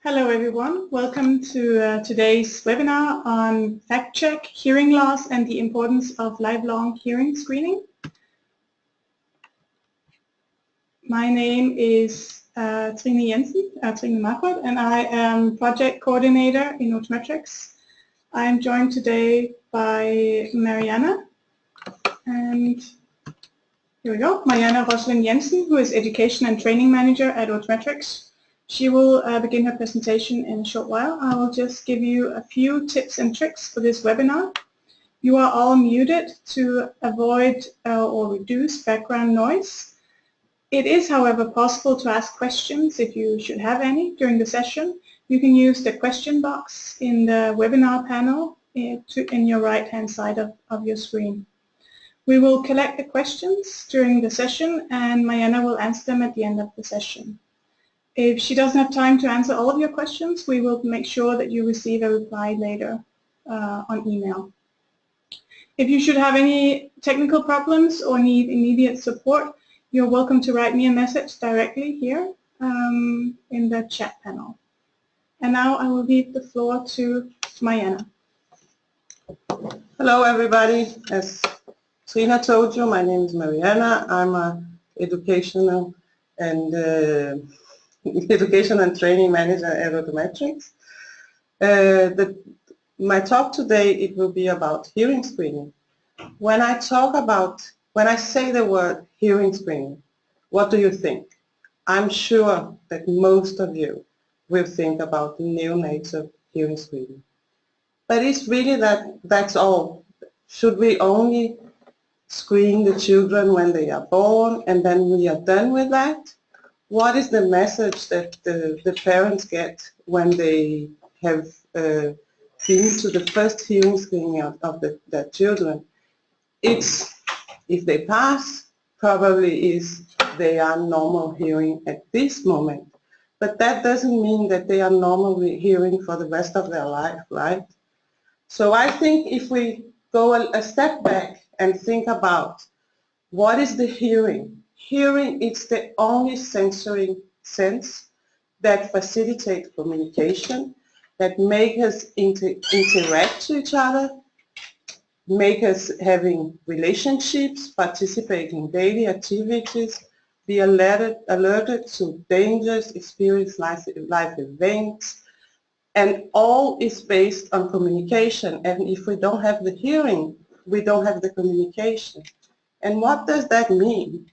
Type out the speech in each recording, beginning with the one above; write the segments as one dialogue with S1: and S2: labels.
S1: Hello everyone, welcome to today's webinar on fact check, hearing loss and the importance of lifelong hearing screening. My name is Trine Jensen, Trine Marquardt, and I am project coordinator in Ultimetrics. I am joined today by Mariana, and here we go, Mariana Roslin Jensen, who is education and training manager at Ultimetrics. She will begin her presentation in a short while. I will just give you a few tips and tricks for this webinar. You are all muted to avoid or reduce background noise. It is, however, possible to ask questions if you should have any during the session. You can use the question box in the webinar panel in your right-hand side of your screen. We will collect the questions during the session and Mariana will answer them at the end of the session. If she doesn't have time to answer all of your questions, we will make sure that you receive a reply later on email. If you should have any technical problems or need immediate support, you're welcome to write me a message directly here in the chat panel. And now I will leave the floor to Mariana.
S2: Hello everybody. As Trina told you, my name is Mariana. I'm an education and training manager at Ultimetrics. My talk today, it will be about hearing screening. When I say the word hearing screening, what do you think? I'm sure that most of you will think about neonatal hearing screening. But it's really that's all. Should we only screen the children when they are born and then we are done with that? What is the message that the parents get when they have been to the first hearing screening of their children? It's, if they pass, probably is they are normal hearing at this moment. But that doesn't mean that they are normal hearing for the rest of their life, right? So I think if we go a step back and think about what is the hearing? Hearing is the only sensory sense that facilitates communication, that make us interact to each other, make us having relationships, participate in daily activities, be alerted to dangers, experience life events, and all is based on communication. And if we don't have the hearing, we don't have the communication. And what does that mean?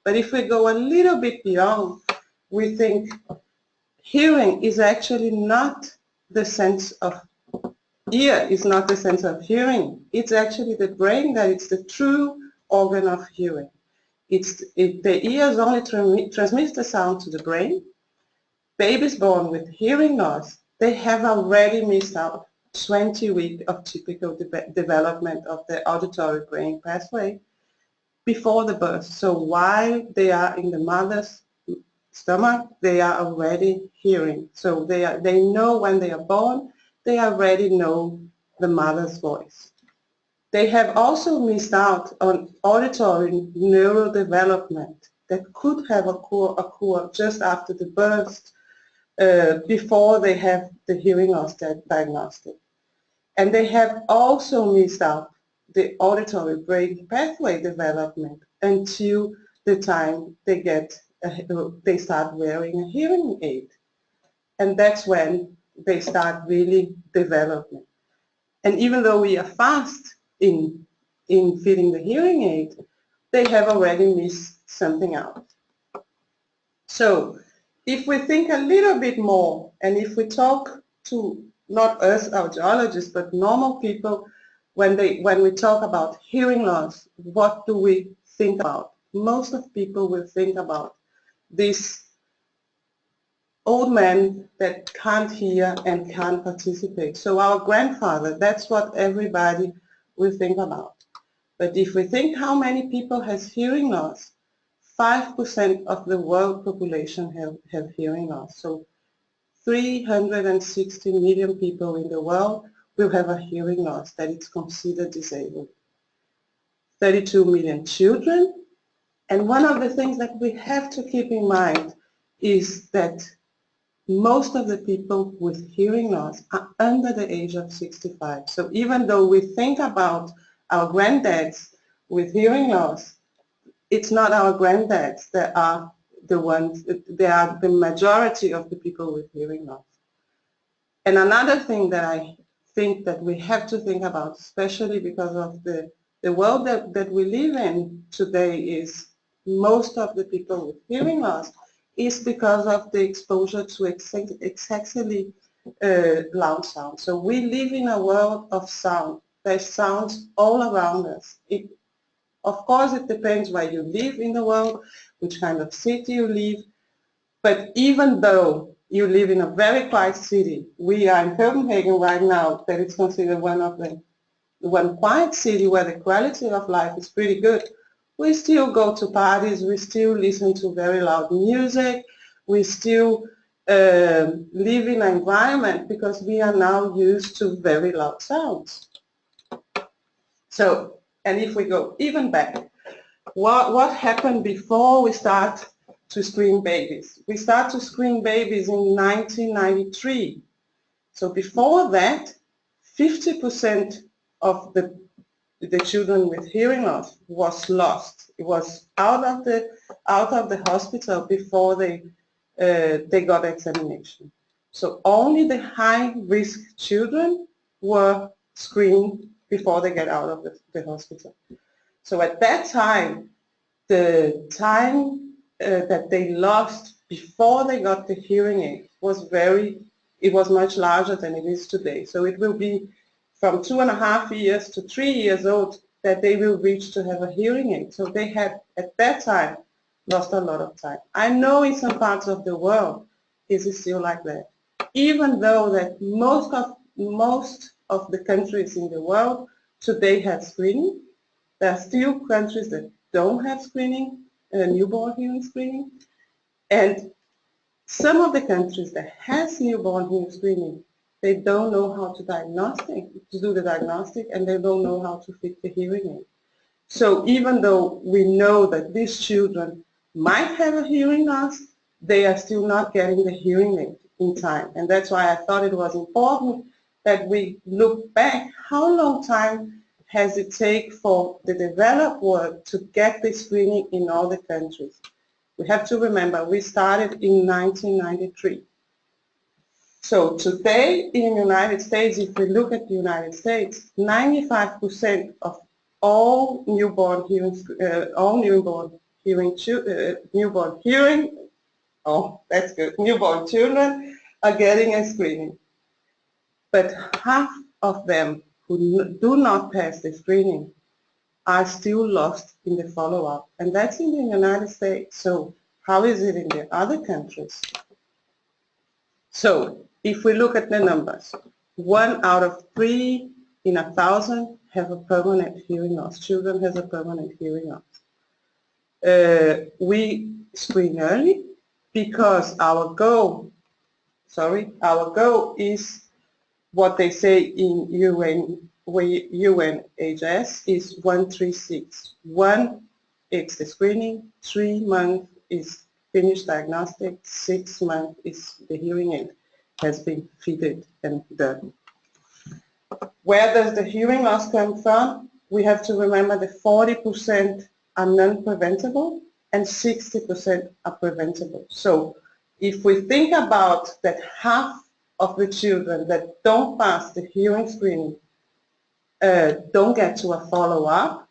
S2: But if we go a little bit beyond, we think hearing is actually not the sense of ear, is not the sense of hearing. It's actually the brain that is the true organ of hearing. The ears only transmits the sound to the brain. Babies born with hearing loss, they have already missed out 20 weeks of typical development of the auditory brain pathway before the birth. So while they are in the mother's stomach, they are already hearing. So they know when they are born, they already know the mother's voice. They have also missed out on auditory neurodevelopment that could have occurred just after the birth, before they have the hearing loss diagnostic. And they have also missed out the auditory brain pathway development until the time they start wearing a hearing aid. And that's when they start really developing. And even though we are fast in fitting the hearing aid, they have already missed something out. So if we think a little bit more, and if we talk to not us audiologists, but normal people, when we talk about hearing loss, what do we think about? Most of people will think about this old man that can't hear and can't participate. So our grandfather, that's what everybody will think about. But if we think how many people has hearing loss, 5% of the world population have hearing loss. So 360 million people in the world will have a hearing loss that is considered disabled. 32 million children. And one of the things that we have to keep in mind is that most of the people with hearing loss are under the age of 65. So even though we think about our granddads with hearing loss, it's not our granddads that are the ones, they are the majority of the people with hearing loss. And another thing that I think that we have to think about, especially because of the world that we live in today, is most of the people with hearing loss is because of the exposure to excessively loud sound. So we live in a world of sound. There's sounds all around us. Of course, it depends where you live in the world, which kind of city you live. But even though you live in a very quiet city, we are in Copenhagen right now, that is considered one quiet city where the quality of life is pretty good. We still go to parties, we still listen to very loud music, we still live in an environment because we are now used to very loud sounds. So, and if we go even back, what happened before we start to screen babies? We start to screen babies in 1993. So before that, 50% of the children with hearing loss was lost. It was out of the hospital before they got examination. So only the high-risk children were screened before they get out of the hospital. So at that time, the time that they lost before they got the hearing aid was much larger than it is today. So it will be from 2.5 years to 3 years old that they will reach to have a hearing aid. So they had, at that time, lost a lot of time. I know in some parts of the world it is still like that. Even though that most of the countries in the world today have screening, there are still countries that don't have screening, newborn hearing screening. And some of the countries that has newborn hearing screening, they don't know how to do the diagnostic, and they don't know how to fit the hearing aid. So even though we know that these children might have a hearing loss, they are still not getting the hearing aid in time. And that's why I thought it was important that we look back how long time has it taken for the developed world to get the screening in all the countries. We have to remember we started in 1993. So today in the United States, if we look at the United States, 95% of all newborn hearing children are getting a screening. But half of them who do not pass the screening are still lost in the follow-up. And that's in the United States. So how is it in the other countries? So if we look at the numbers, 1 out of 3 in 1,000 have a permanent hearing loss. Children has a permanent hearing loss. We screen early because our goal is what they say in UNHS is 136. 1, it's the screening, 3 months is finished diagnostic, 6 months is the hearing aid has been fitted and done. Where does the hearing loss come from? We have to remember that 40% are non-preventable and 60% are preventable. So if we think about that half of the children that don't pass the hearing screening don't get to a follow-up,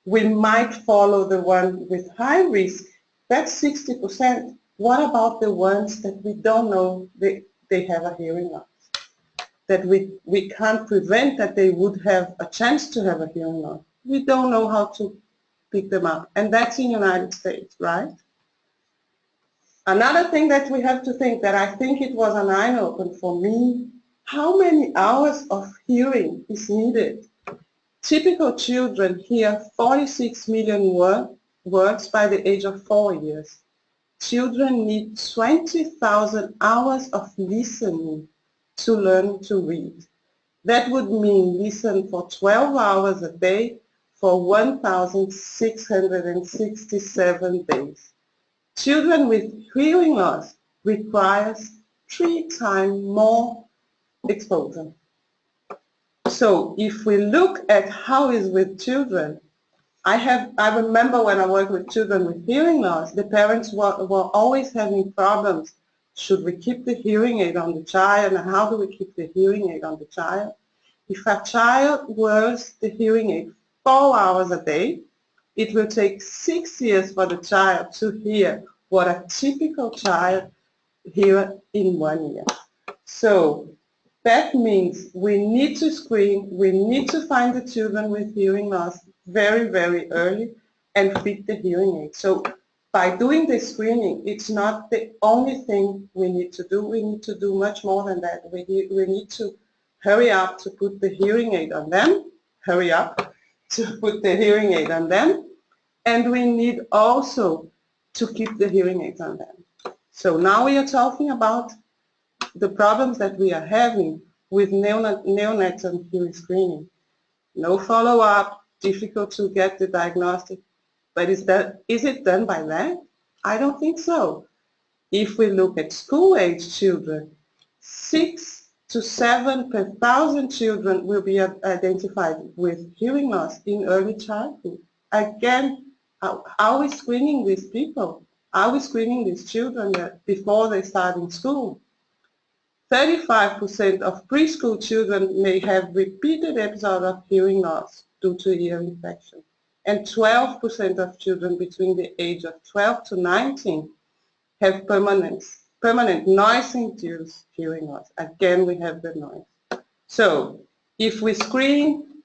S2: we might follow the one with high risk. That's 60%. What about the ones that we don't know they have a hearing loss? That we can't prevent that they would have a chance to have a hearing loss. We don't know how to pick them up. And that's in the United States, right? Another thing that we have to think, that I think it was an eye-opener for me, how many hours of hearing is needed? Typical children hear 46 million words by the age of 4 years. Children need 20,000 hours of listening to learn to read. That would mean listen for 12 hours a day for 1,667 days. Children with hearing loss requires 3 times more exposure. So if we look at how is with children, I remember when I worked with children with hearing loss, the parents were always having problems. Should we keep the hearing aid on the child, and how do we keep the hearing aid on the child? If a child wears the hearing aid 4 hours a day, it will take 6 years for the child to hear what a typical child hears in 1 year. So that means we need to screen, we need to find the children with hearing loss very, very early and fit the hearing aid. So by doing the screening, it's not the only thing we need to do. We need to do much more than that. We need to hurry up to put the hearing aid on them, hurry up to put the hearing aid on them, and we need also to keep the hearing aids on them. So now we are talking about the problems that we are having with neonatal hearing screening. No follow-up, difficult to get the diagnostic, but is it done by that? I don't think so. If we look at school-age children, 6 to 7 per 1,000 children will be identified with hearing loss in early childhood. Again, are we screening these people? Are we screening these children before they start in school? 35% of preschool children may have repeated episodes of hearing loss due to ear infection, and 12% of children between the age of 12 to 19 have permanent noise-induced hearing loss. Again, we have the noise. So if we screen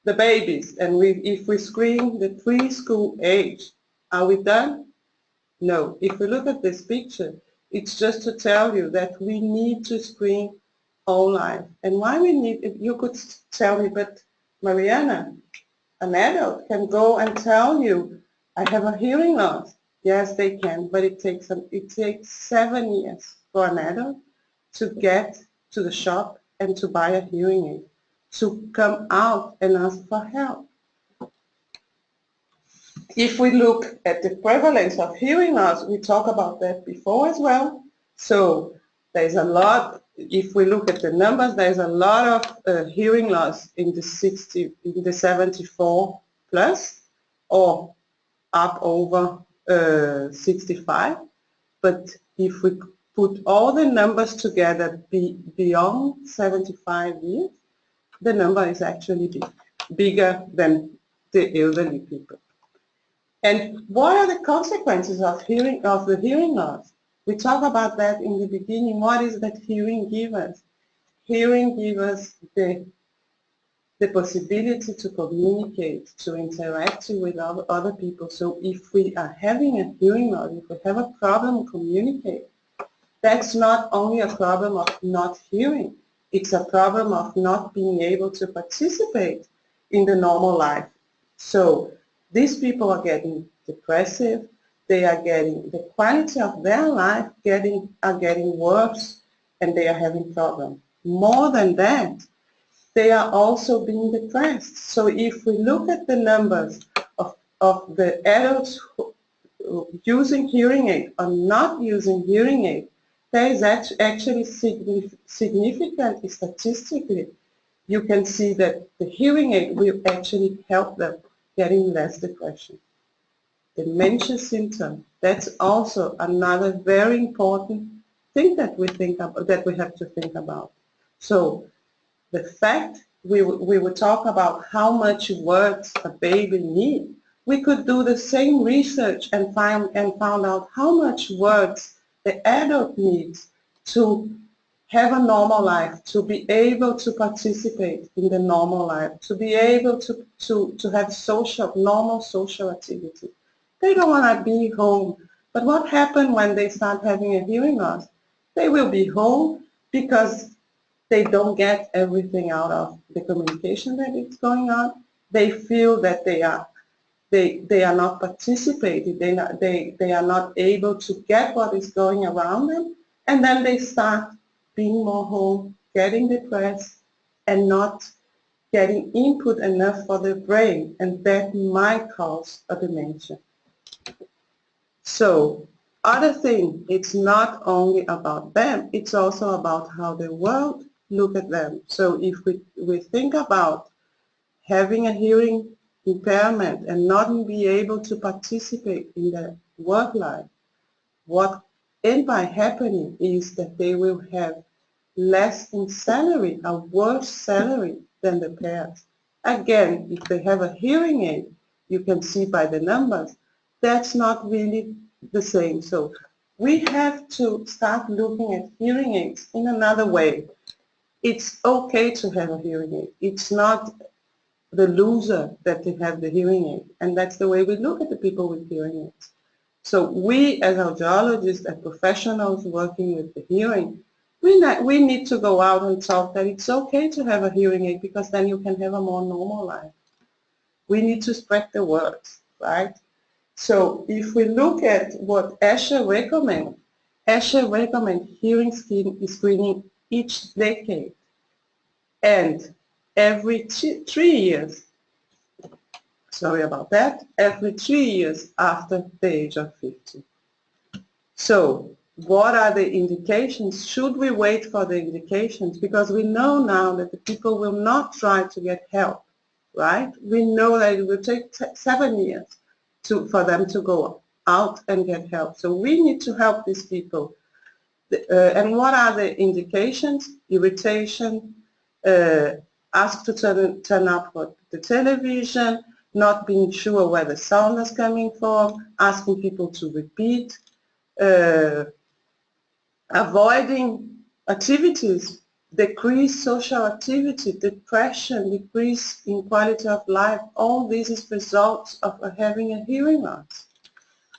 S2: the babies and if we screen the preschool age, are we done? No. If we look at this picture, it's just to tell you that we need to screen all life. And why we need, if you could tell me, but Mariana, an adult can go and tell you, I have a hearing loss. Yes, they can, but it takes 7 years for an adult to get to the shop and to buy a hearing aid, to come out and ask for help. If we look at the prevalence of hearing loss, we talked about that before as well. So there's a lot, if we look at the numbers, there's a lot of hearing loss in the 74 plus or up over 65. But if we put all the numbers together beyond 75 years, the number is actually bigger than the elderly people. And what are the consequences of the hearing loss? We talk about that in the beginning. What is that hearing give us? Hearing gives us the possibility to communicate, to interact with other people. So if we are having a hearing loss, if we have a problem communicate, that's not only a problem of not hearing, it's a problem of not being able to participate in the normal life. So these people are getting depressive, they are getting, the quality of their life are getting worse, and they are having problems. More than that, they are also being depressed. So if we look at the numbers of the adults using hearing aid or not using hearing aid, there is actually significantly statistically, you can see that the hearing aid will actually help them getting less depression. Dementia symptom, that's also another very important thing that we have to think about. So the fact we would talk about how much words a baby needs, we could do the same research and found out how much words the adult needs to have a normal life, to be able to participate in the normal life, to be able to have normal social activity. They don't want to be home. But what happens when they start having a hearing loss? They will be home because they don't get everything out of the communication that is going on. They feel that they are not participating. They are not able to get what is going around them. And then they start being more home, getting depressed, and not getting input enough for their brain. And that might cause a dementia. So other thing, it's not only about them, it's also about how the world look at them. So if we think about having a hearing impairment and not be able to participate in their work life, what ends by happening is that they will have less in salary, a worse salary than the peers. Again, if they have a hearing aid, you can see by the numbers, that's not really the same. So we have to start looking at hearing aids in another way. It's okay to have a hearing aid. It's not the loser that they have the hearing aid. And that's the way we look at the people with hearing aids. So we as audiologists and professionals working with the hearing, we need to go out and talk that it's okay to have a hearing aid because then you can have a more normal life. We need to spread the word, right? So if we look at what ASHA recommends hearing screening each decade and every 3 years, sorry about that, every 3 years after the age of 50. So what are the indications? Should we wait for the indications? Because we know now that the people will not try to get help, right? We know that it will take 7 years for them to go out and get help. So we need to help these people. And what are the indications? Irritation, ask to turn up for the television, not being sure where the sound is coming from, asking people to repeat, avoiding activities, decreased social activity, depression, decrease in quality of life. All this is results of having a hearing loss.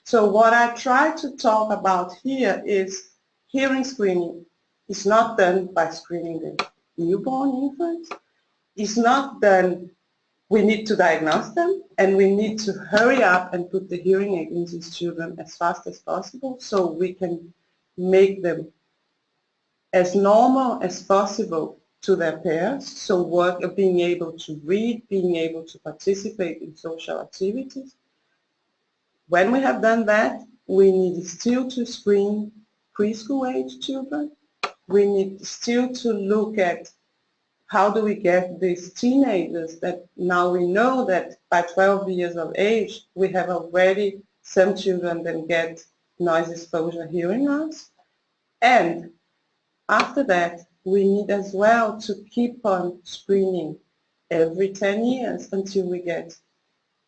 S2: So what I try to talk about here is hearing screening is not done by screening the newborn infants. It's not done, we need to diagnose them and we need to hurry up and put the hearing aid in these children as fast as possible so we can make them as normal as possible to their peers, so being able to read, being able to participate in social activities. When we have done that, we need still to screen preschool age children. We need still to look at how do we get these teenagers that now we know that by 12 years of age, we have already some children that get noise exposure hearing loss. And after that, we need as well to keep on screening every 10 years until we get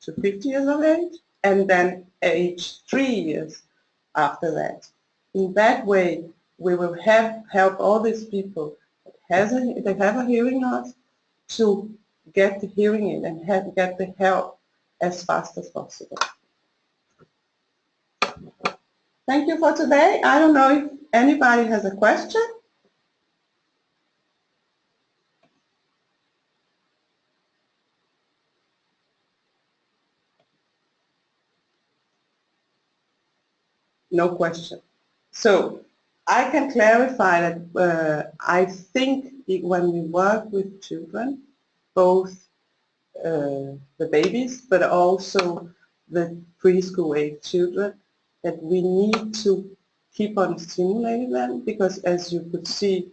S2: to 50 years of age, and then age 3 years after that. In that way, we will help all these people that have a hearing loss to get the hearing aid and get the help as fast as possible. Thank you for today. I don't know if anybody has a question. No question. So I can clarify that I think when we work with children, both the babies, but also the preschool age children, that we need to keep on stimulating them because as you could see,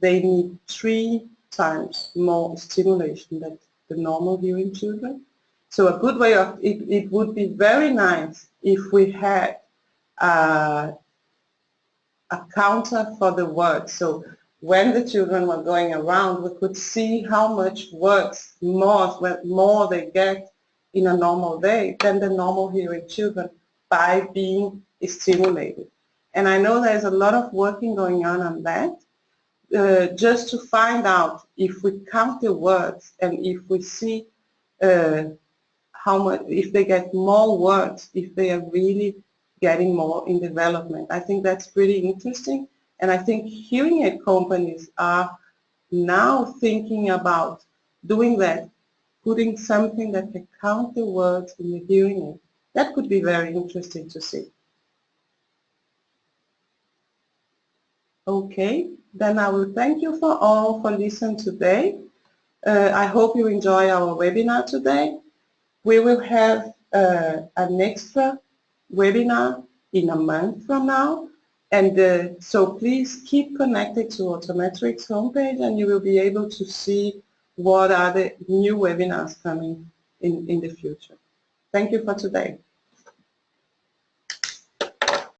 S2: they need 3 times more stimulation than the normal hearing children. So a good way of it would be very nice if we had a counter for the words. So when the children were going around, we could see how much words more they get in a normal day than the normal hearing children by being stimulated. And I know there's a lot of working going on that, just to find out if we count the words and if we see how much, if they get more words, if they are really getting more in development. I think that's pretty interesting, and I think hearing aid companies are now thinking about doing that, putting something that can count the words in the hearing aid. That could be very interesting to see. Okay, then I will thank you for all for listening today. I hope you enjoy our webinar today. We will have an extra webinar in a month from now. And so please keep connected to Autometrics homepage, and you will be able to see what are the new webinars coming in the future. Thank you for today.